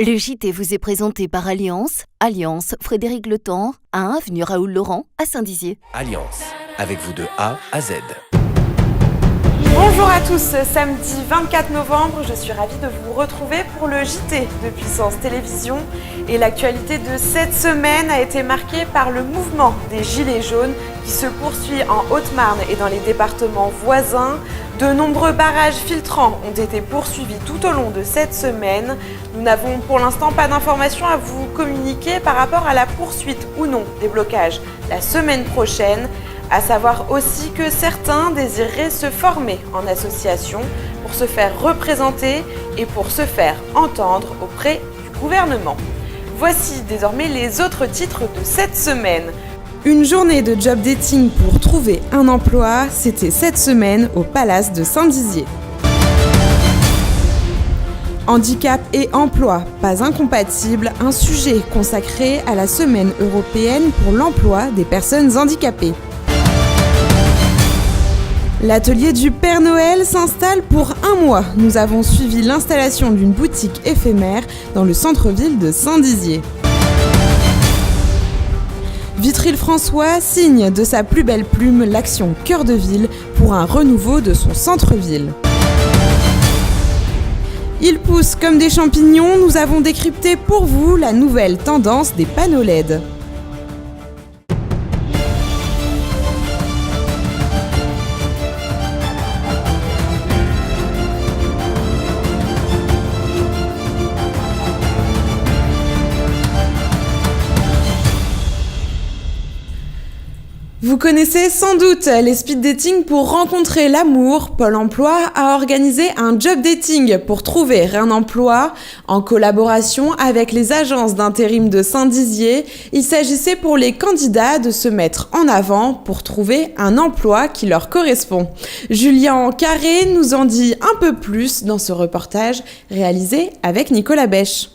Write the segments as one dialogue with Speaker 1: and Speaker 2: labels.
Speaker 1: Le JT vous est présenté par Alliance, Alliance Frédéric Le Temps, à 1 avenue Raoul Laurent, à Saint-Dizier.
Speaker 2: Alliance, avec vous de A à Z.
Speaker 3: Bonjour à tous, samedi 24 novembre, je suis ravie de vous retrouver pour le JT de Puissance Télévision. Et l'actualité de cette semaine a été marquée par le mouvement des Gilets jaunes qui se poursuit en Haute-Marne et dans les départements voisins. De nombreux barrages filtrants ont été poursuivis tout au long de cette semaine. Nous n'avons pour l'instant pas d'informations à vous communiquer par rapport à la poursuite ou non des blocages la semaine prochaine. À savoir aussi que certains désireraient se former en association pour se faire représenter et pour se faire entendre auprès du gouvernement. Voici désormais les autres titres de cette semaine. Une journée de job dating pour trouver un emploi, c'était cette semaine au Palace de Saint-Dizier. Handicap et emploi, pas incompatibles, un sujet consacré à la Semaine européenne pour l'emploi des personnes handicapées. L'atelier du Père Noël s'installe pour un mois. Nous avons suivi l'installation d'une boutique éphémère dans le centre-ville de Saint-Dizier. Vitry-le-François signe de sa plus belle plume l'action Cœur de Ville pour un renouveau de son centre-ville. Ils poussent comme des champignons, nous avons décrypté pour vous la nouvelle tendance des panneaux LED. Vous connaissez sans doute les speed dating pour rencontrer l'amour. Pôle emploi a organisé un job dating pour trouver un emploi en collaboration avec les agences d'intérim de Saint-Dizier. Il s'agissait pour les candidats de se mettre en avant pour trouver un emploi qui leur correspond. Julien Carré nous en dit un peu plus dans ce reportage réalisé avec Nicolas Bêche.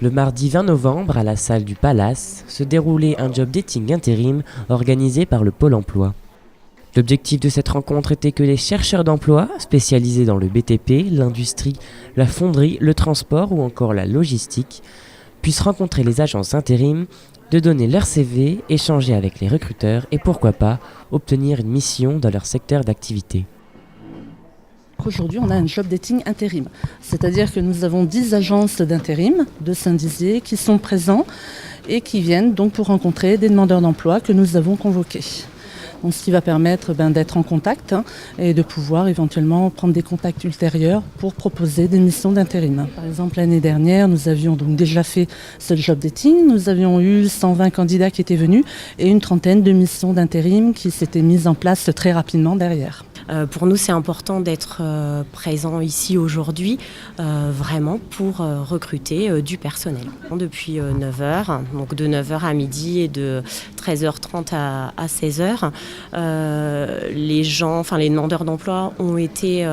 Speaker 4: Le mardi 20 novembre, à la salle du Palace, se déroulait un job dating intérim organisé par le Pôle emploi. L'objectif de cette rencontre était que les chercheurs d'emploi, spécialisés dans le BTP, l'industrie, la fonderie, le transport ou encore la logistique, puissent rencontrer les agences intérim, de donner leur CV, échanger avec les recruteurs et pourquoi pas obtenir une mission dans leur secteur d'activité.
Speaker 5: Aujourd'hui, on a un job dating intérim, c'est-à-dire que nous avons 10 agences d'intérim de Saint-Dizier qui sont présents et qui viennent donc pour rencontrer des demandeurs d'emploi que nous avons convoqués. Donc, ce qui va permettre d'être en contact et de pouvoir éventuellement prendre des contacts ultérieurs pour proposer des missions d'intérim. Par exemple, l'année dernière, nous avions donc déjà fait ce job dating. Nous avions eu 120 candidats qui étaient venus et une trentaine de missions d'intérim qui s'étaient mises en place très rapidement derrière.
Speaker 6: Pour nous, c'est important d'être présent ici aujourd'hui, vraiment pour recruter du personnel. Depuis 9h, donc de 9h à midi et de 13h30 à 16h, les demandeurs d'emploi ont été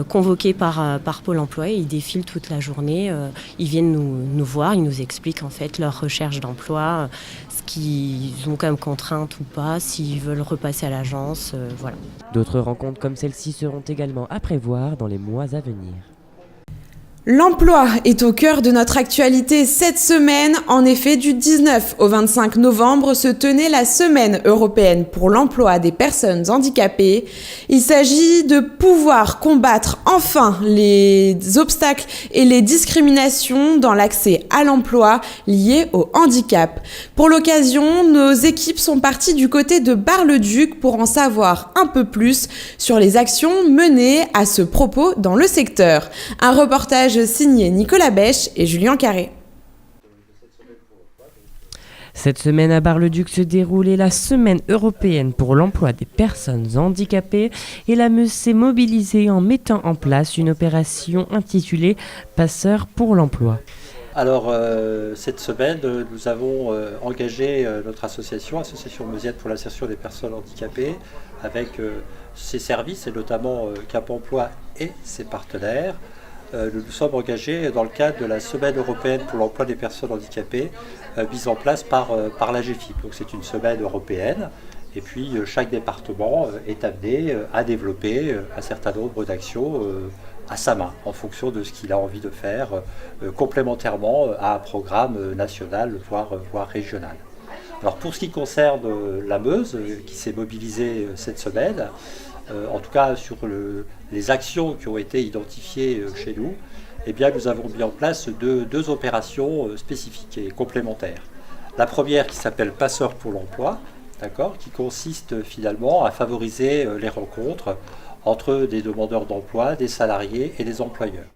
Speaker 6: convoqués par Pôle emploi et ils défilent toute la journée. Ils viennent nous voir, ils nous expliquent en fait leur recherche d'emploi, ce qu'ils ont comme contrainte ou pas, s'ils veulent repasser à l'agence, voilà.
Speaker 4: D'autres rencontres comme celle-ci seront également à prévoir dans les mois à venir.
Speaker 3: L'emploi est au cœur de notre actualité cette semaine. En effet, du 19 au 25 novembre se tenait la Semaine européenne pour l'emploi des personnes handicapées. Il s'agit de pouvoir combattre enfin les obstacles et les discriminations dans l'accès à l'emploi liés au handicap. Pour l'occasion, nos équipes sont parties du côté de Bar-le-Duc pour en savoir un peu plus sur les actions menées à ce propos dans le secteur. Un reportage signé Nicolas Bêche et Julien Carré.
Speaker 4: Cette semaine à Bar-le-Duc se déroulait la Semaine européenne pour l'emploi des personnes handicapées et la MEUS s'est mobilisée en mettant en place une opération intitulée Passeurs pour l'emploi.
Speaker 7: Alors cette semaine, nous avons engagé notre association Meusienne pour l'insertion des personnes handicapées avec ses services et notamment Cap Emploi et ses partenaires. Nous nous sommes engagés dans le cadre de la Semaine européenne pour l'emploi des personnes handicapées mise en place par l'AGEFIP. Donc c'est une semaine européenne et puis chaque département est amené à développer un certain nombre d'actions à sa main, en fonction de ce qu'il a envie de faire, complémentairement à un programme national, voire régional. Alors pour ce qui concerne la Meuse, qui s'est mobilisée cette semaine, en tout cas sur les actions qui ont été identifiées chez nous, eh bien, nous avons mis en place deux opérations spécifiques et complémentaires. La première qui s'appelle Passeurs pour l'emploi, d'accord, qui consiste finalement à favoriser les rencontres entre des demandeurs d'emploi, des salariés et des employeurs.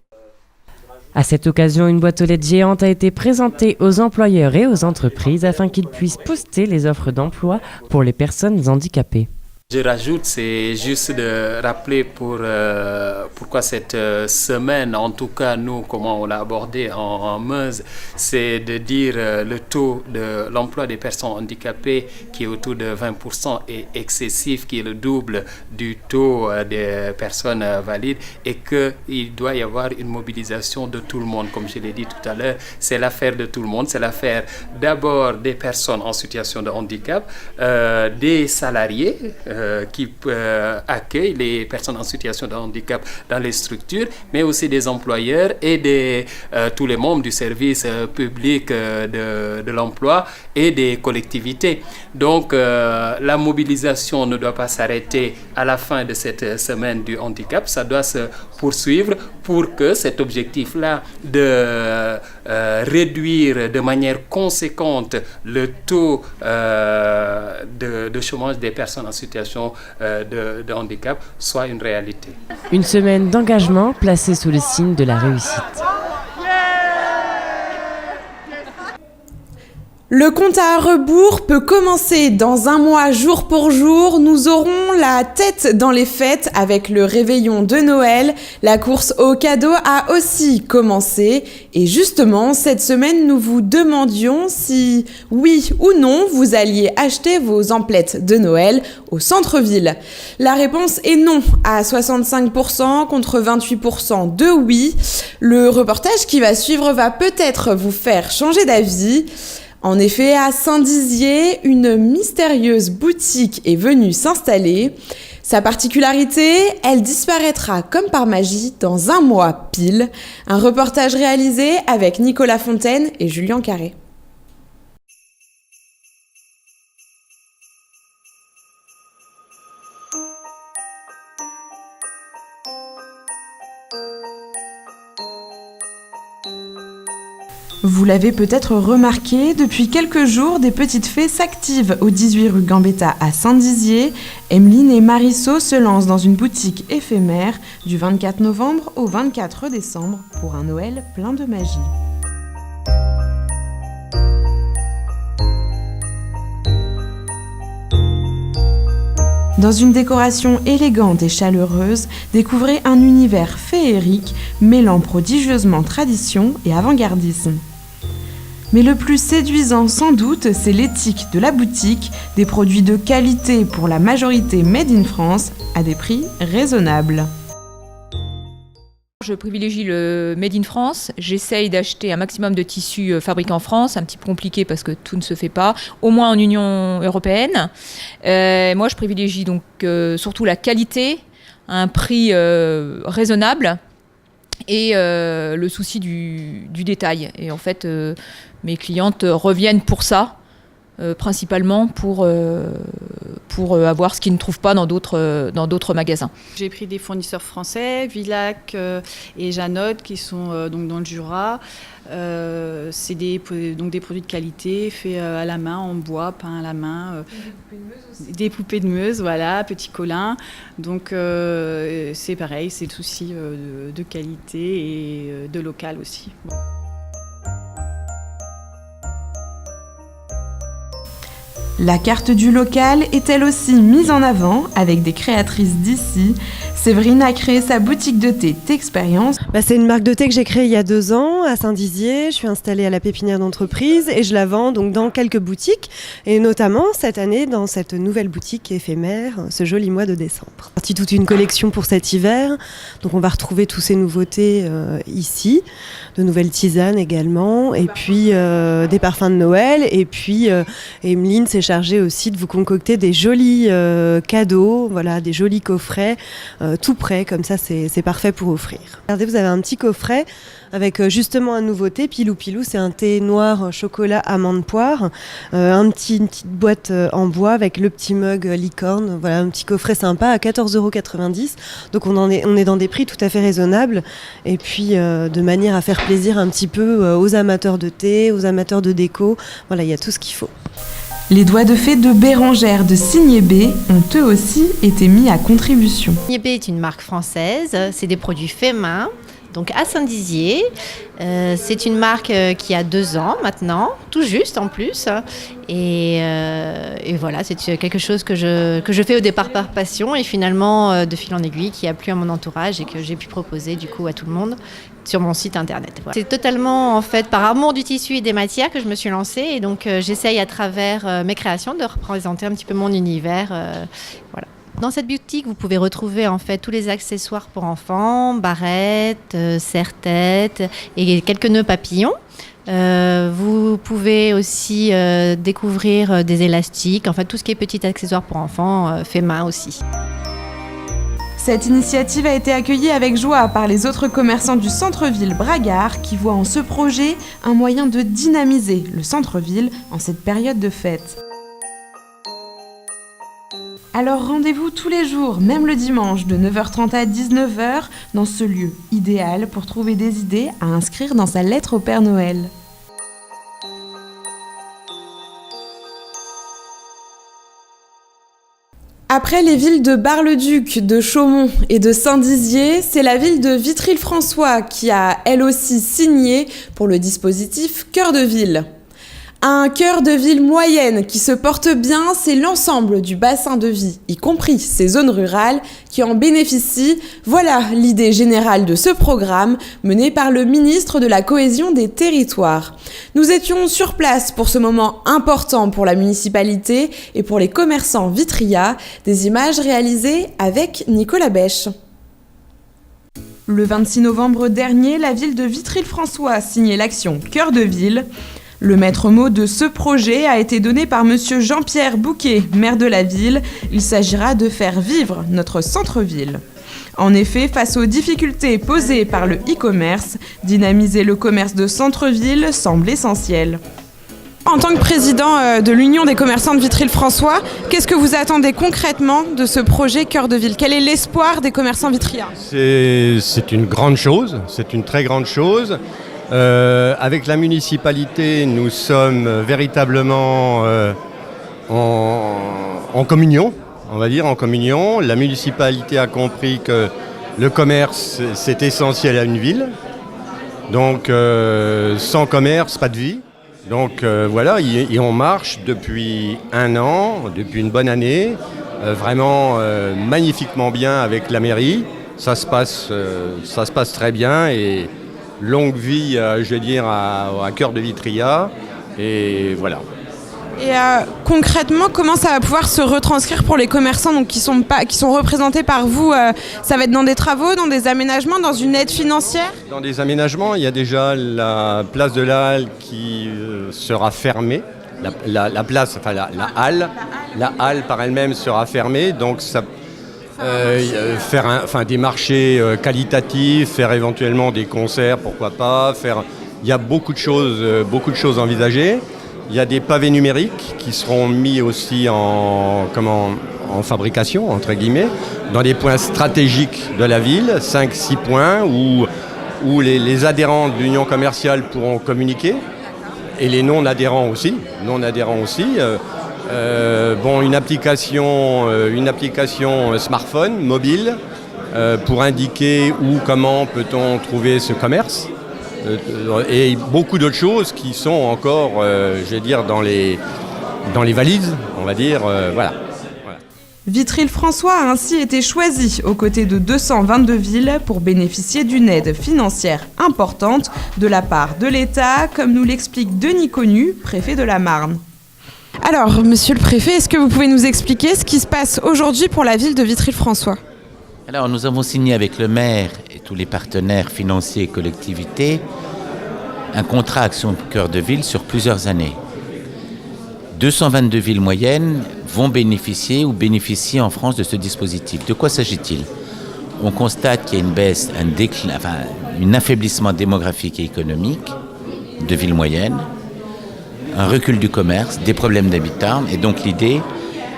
Speaker 4: À cette occasion, une boîte aux lettres géante a été présentée aux employeurs et aux entreprises afin qu'ils puissent poster les offres d'emploi pour les personnes handicapées.
Speaker 8: Je rajoute, c'est juste de rappeler pourquoi cette semaine, en tout cas nous, comment on l'a abordé en Meuse, c'est de dire le taux de l'emploi des personnes handicapées qui est autour de 20% est excessif, qui est le double du taux des personnes valides et qu'il doit y avoir une mobilisation de tout le monde. Comme je l'ai dit tout à l'heure, c'est l'affaire de tout le monde, c'est l'affaire d'abord des personnes en situation de handicap, des salariés, qui accueillent les personnes en situation de handicap dans les structures, mais aussi des employeurs et tous les membres du service public de l'emploi et des collectivités. Donc la mobilisation ne doit pas s'arrêter à la fin de cette semaine du handicap, ça doit se poursuivre pour que cet objectif-là de réduire de manière conséquente le taux de chômage des personnes en situation de handicap soit une réalité.
Speaker 4: Une semaine d'engagement placée sous le signe de la réussite.
Speaker 3: Le compte à rebours peut commencer dans un mois jour pour jour. Nous aurons la tête dans les fêtes avec le réveillon de Noël. La course aux cadeaux a aussi commencé. Et justement, cette semaine, nous vous demandions si, oui ou non, vous alliez acheter vos emplettes de Noël au centre-ville. La réponse est non à 65% contre 28% de oui. Le reportage qui va suivre va peut-être vous faire changer d'avis. En effet, à Saint-Dizier, une mystérieuse boutique est venue s'installer. Sa particularité, elle disparaîtra comme par magie dans un mois pile. Un reportage réalisé avec Nicolas Fontaine et Julien Carré. Vous l'avez peut-être remarqué, depuis quelques jours, des petites fées s'activent au 18 rue Gambetta à Saint-Dizier. Emeline et Marisot se lancent dans une boutique éphémère du 24 novembre au 24 décembre pour un Noël plein de magie. Dans une décoration élégante et chaleureuse, découvrez un univers féerique mêlant prodigieusement tradition et avant-gardisme. Mais le plus séduisant sans doute, c'est l'éthique de la boutique, des produits de qualité pour la majorité made in France à des prix raisonnables.
Speaker 9: Je privilégie le Made in France. J'essaye d'acheter un maximum de tissus fabriqués en France. Un petit peu compliqué parce que tout ne se fait pas, au moins en Union européenne. Moi, je privilégie donc surtout la qualité, à un prix raisonnable et le souci du détail. Et en fait, mes clientes reviennent pour ça. Principalement pour avoir ce qu'ils ne trouvent pas dans d'autres magasins.
Speaker 10: J'ai pris des fournisseurs français, Villac et Jeannot, qui sont donc dans le Jura. C'est des produits de qualité faits à la main, en bois, peints à la main. Des poupées de Meuse, voilà, Petit Colin. Donc c'est pareil, c'est le souci de qualité et de local aussi.
Speaker 3: La carte du local est elle aussi mise en avant avec des créatrices d'ici. Séverine a créé sa boutique de thé T'Expérience.
Speaker 11: C'est une marque de thé que j'ai créée il y a 2 ans à Saint-Dizier. Je suis installée à la pépinière d'entreprise et je la vends donc dans quelques boutiques et notamment cette année dans cette nouvelle boutique éphémère, ce joli mois de décembre. Partie toute une collection pour cet hiver, donc on va retrouver toutes ces nouveautés ici, de nouvelles tisanes également et puis des parfums de Noël et puis Emeline s'est chargé aussi de vous concocter des jolis cadeaux, voilà, des jolis coffrets, tout prêt, comme ça c'est parfait pour offrir. Regardez, vous avez un petit coffret avec justement une nouveauté, Pilou Pilou, c'est un thé noir chocolat amande poire, une petite boîte en bois avec le petit mug licorne, voilà, un petit coffret sympa à 14,90 €. Donc on est dans des prix tout à fait raisonnables, et puis de manière à faire plaisir un petit peu aux amateurs de thé, aux amateurs de déco, voilà, il y a tout ce qu'il faut.
Speaker 3: Les doigts de fée de Bérangère de Signé B ont eux aussi été mis à contribution.
Speaker 12: Signé B est une marque française, c'est des produits faits main. Donc à Saint-Dizier, c'est une marque qui a 2 ans maintenant, tout juste en plus. Et voilà, c'est quelque chose que je fais au départ par passion et finalement de fil en aiguille qui a plu à mon entourage et que j'ai pu proposer du coup à tout le monde sur mon site internet. Voilà. C'est totalement en fait par amour du tissu et des matières que je me suis lancée et donc j'essaye à travers mes créations de représenter un petit peu mon univers. Voilà. Dans cette boutique, vous pouvez retrouver en fait tous les accessoires pour enfants, barrettes, serre-tête et quelques nœuds papillons. Vous pouvez aussi découvrir des élastiques, en fait tout ce qui est petit accessoire pour enfants fait main aussi.
Speaker 3: Cette initiative a été accueillie avec joie par les autres commerçants du centre-ville Bragard qui voient en ce projet un moyen de dynamiser le centre-ville en cette période de fête. Alors rendez-vous tous les jours, même le dimanche, de 9h30 à 19h, dans ce lieu idéal pour trouver des idées à inscrire dans sa lettre au Père Noël. Après les villes de Bar-le-Duc, de Chaumont et de Saint-Dizier, c'est la ville de Vitry-le-François qui a elle aussi signé pour le dispositif Cœur de Ville. Un cœur de ville moyenne qui se porte bien, c'est l'ensemble du bassin de vie, y compris ces zones rurales, qui en bénéficient. Voilà l'idée générale de ce programme mené par le ministre de la Cohésion des Territoires. Nous étions sur place pour ce moment important pour la municipalité et pour les commerçants vitrias, des images réalisées avec Nicolas Bêche. Le 26 novembre dernier, la ville de Vitry-le-François a signé l'action Cœur de Ville. Le maître mot de ce projet a été donné par monsieur Jean-Pierre Bouquet, maire de la ville. Il s'agira de faire vivre notre centre-ville. En effet, face aux difficultés posées par le e-commerce, dynamiser le commerce de centre-ville semble essentiel. En tant que président de l'Union des commerçants de Vitry-le-François, qu'est-ce que vous attendez concrètement de ce projet Cœur de Ville ? Quel est l'espoir des commerçants vitriens ?
Speaker 13: C'est une grande chose, c'est une très grande chose. Avec la municipalité, nous sommes véritablement en communion, on va dire en communion. La municipalité a compris que le commerce, c'est essentiel à une ville. Donc sans commerce, pas de vie. Donc voilà, et on marche depuis 1 an, depuis une bonne année, vraiment magnifiquement bien avec la mairie. Ça se passe très bien et longue vie, je vais dire, à Cœur de Vitria, et voilà.
Speaker 3: Et concrètement, comment ça va pouvoir se retranscrire pour les commerçants donc, qui sont représentés par vous ça va être dans des travaux, dans des aménagements, dans une aide financière ?
Speaker 13: Dans des aménagements, il y a déjà la place de la Halle qui sera fermée. La halle par elle-même sera fermée, donc ça... faire des marchés qualitatifs, faire éventuellement des concerts, pourquoi pas, il y a beaucoup de choses envisagées. Il y a des pavés numériques qui seront mis aussi en fabrication, entre guillemets, dans des points stratégiques de la ville, 5-6 points où les adhérents de l'union commerciale pourront communiquer, et les non-adhérents aussi. Une application smartphone, mobile, pour indiquer où, comment peut-on trouver ce commerce. Et beaucoup d'autres choses qui sont encore, dans les valises, on va dire, voilà.
Speaker 3: Vitry-le-François a ainsi été choisi aux côtés de 222 villes pour bénéficier d'une aide financière importante de la part de l'État, comme nous l'explique Denis Connu, préfet de la Marne. Alors, monsieur le préfet, est-ce que vous pouvez nous expliquer ce qui se passe aujourd'hui pour la ville de Vitry-le-François ?
Speaker 14: Alors, nous avons signé avec le maire et tous les partenaires financiers et collectivités un contrat Action Cœur de Ville sur plusieurs années. 222 villes moyennes vont bénéficier ou bénéficient en France de ce dispositif. De quoi s'agit-il ? On constate qu'il y a une baisse, un affaiblissement démographique et économique de villes moyennes, un recul du commerce, des problèmes d'habitat. Et donc l'idée,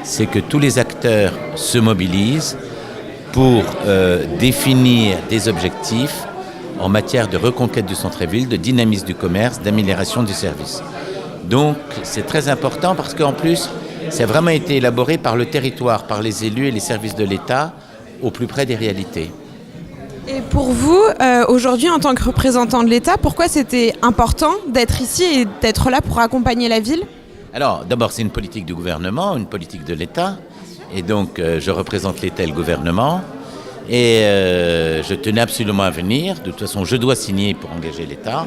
Speaker 14: c'est que tous les acteurs se mobilisent pour définir des objectifs en matière de reconquête du centre-ville, de dynamisme du commerce, d'amélioration du service. Donc c'est très important parce qu'en plus, ça a vraiment été élaboré par le territoire, par les élus et les services de l'État au plus près des réalités.
Speaker 3: Et pour vous, aujourd'hui, en tant que représentant de l'État, pourquoi c'était important d'être ici et d'être là pour accompagner la ville ?
Speaker 14: Alors, d'abord, c'est une politique du gouvernement, une politique de l'État. Et donc, je représente l'État et le gouvernement. Et je tenais absolument à venir. De toute façon, je dois signer pour engager l'État.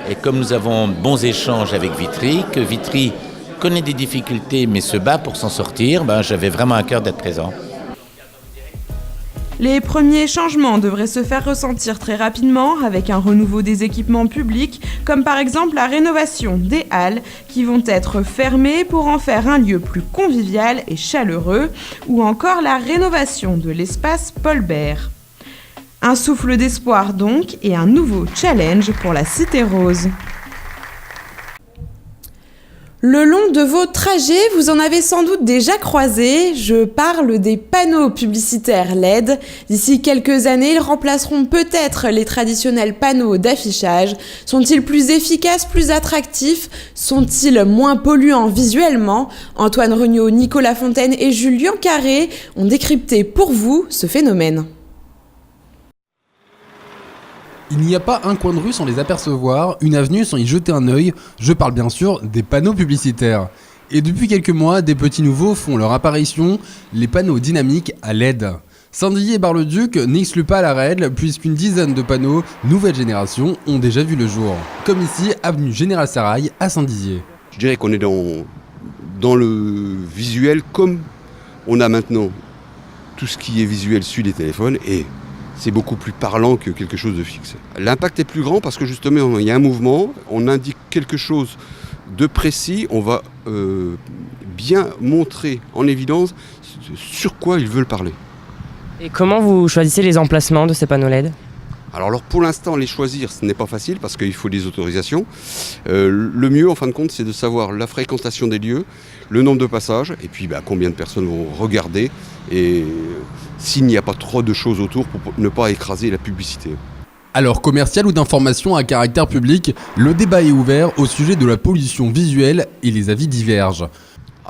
Speaker 14: Et comme nous avons bons échanges avec Vitry, que Vitry connaît des difficultés mais se bat pour s'en sortir, j'avais vraiment à cœur d'être présent.
Speaker 3: Les premiers changements devraient se faire ressentir très rapidement avec un renouveau des équipements publics, comme par exemple la rénovation des halles qui vont être fermées pour en faire un lieu plus convivial et chaleureux, ou encore la rénovation de l'espace Paul Bert. Un souffle d'espoir donc et un nouveau challenge pour la Cité Rose. Le long de vos trajets, vous en avez sans doute déjà croisé. Je parle des panneaux publicitaires LED. D'ici quelques années, ils remplaceront peut-être les traditionnels panneaux d'affichage. Sont-ils plus efficaces, plus attractifs ? Sont-ils moins polluants visuellement ? Antoine Regnault, Nicolas Fontaine et Julien Carré ont décrypté pour vous ce phénomène.
Speaker 15: Il n'y a pas un coin de rue sans les apercevoir, une avenue sans y jeter un œil, je parle bien sûr des panneaux publicitaires. Et depuis quelques mois, des petits nouveaux font leur apparition, les panneaux dynamiques à LED. Saint-Dizier et Bar-le-Duc n'excluent pas la règle, puisqu'une dizaine de panneaux nouvelle génération ont déjà vu le jour. Comme ici, avenue Général Sarrail à Saint-Dizier.
Speaker 16: Je dirais qu'on est dans le visuel comme on a maintenant tout ce qui est visuel sur les téléphones et c'est beaucoup plus parlant que quelque chose de fixe. L'impact est plus grand parce que justement, il y a un mouvement, on indique quelque chose de précis, on va bien montrer en évidence sur quoi ils veulent parler.
Speaker 4: Et comment vous choisissez les emplacements de ces panneaux LED ?
Speaker 16: Alors pour l'instant, les choisir, ce n'est pas facile parce qu'il faut des autorisations. Le mieux, en fin de compte, c'est de savoir la fréquentation des lieux, le nombre de passages, et puis combien de personnes vont regarder, et s'il n'y a pas trop de choses autour pour ne pas écraser la publicité.
Speaker 15: Alors commercial ou d'information à caractère public, le débat est ouvert au sujet de la pollution visuelle et les avis divergent.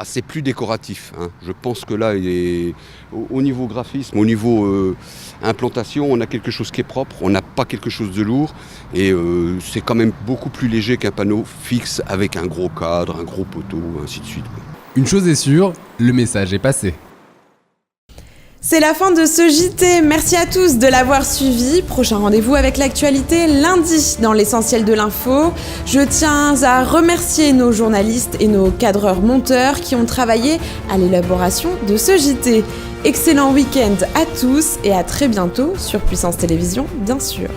Speaker 16: C'est plus décoratif. Je pense que là, au niveau graphisme, au niveau implantation, on a quelque chose qui est propre, on n'a pas quelque chose de lourd. Et c'est quand même beaucoup plus léger qu'un panneau fixe avec un gros cadre, un gros poteau, ainsi de suite.
Speaker 15: Une chose est sûre, le message est passé.
Speaker 3: C'est la fin de ce JT. Merci à tous de l'avoir suivi. Prochain rendez-vous avec l'actualité lundi dans l'essentiel de l'info. Je tiens à remercier nos journalistes et nos cadreurs monteurs qui ont travaillé à l'élaboration de ce JT. Excellent week-end à tous et à très bientôt sur Puissance Télévisions, bien sûr.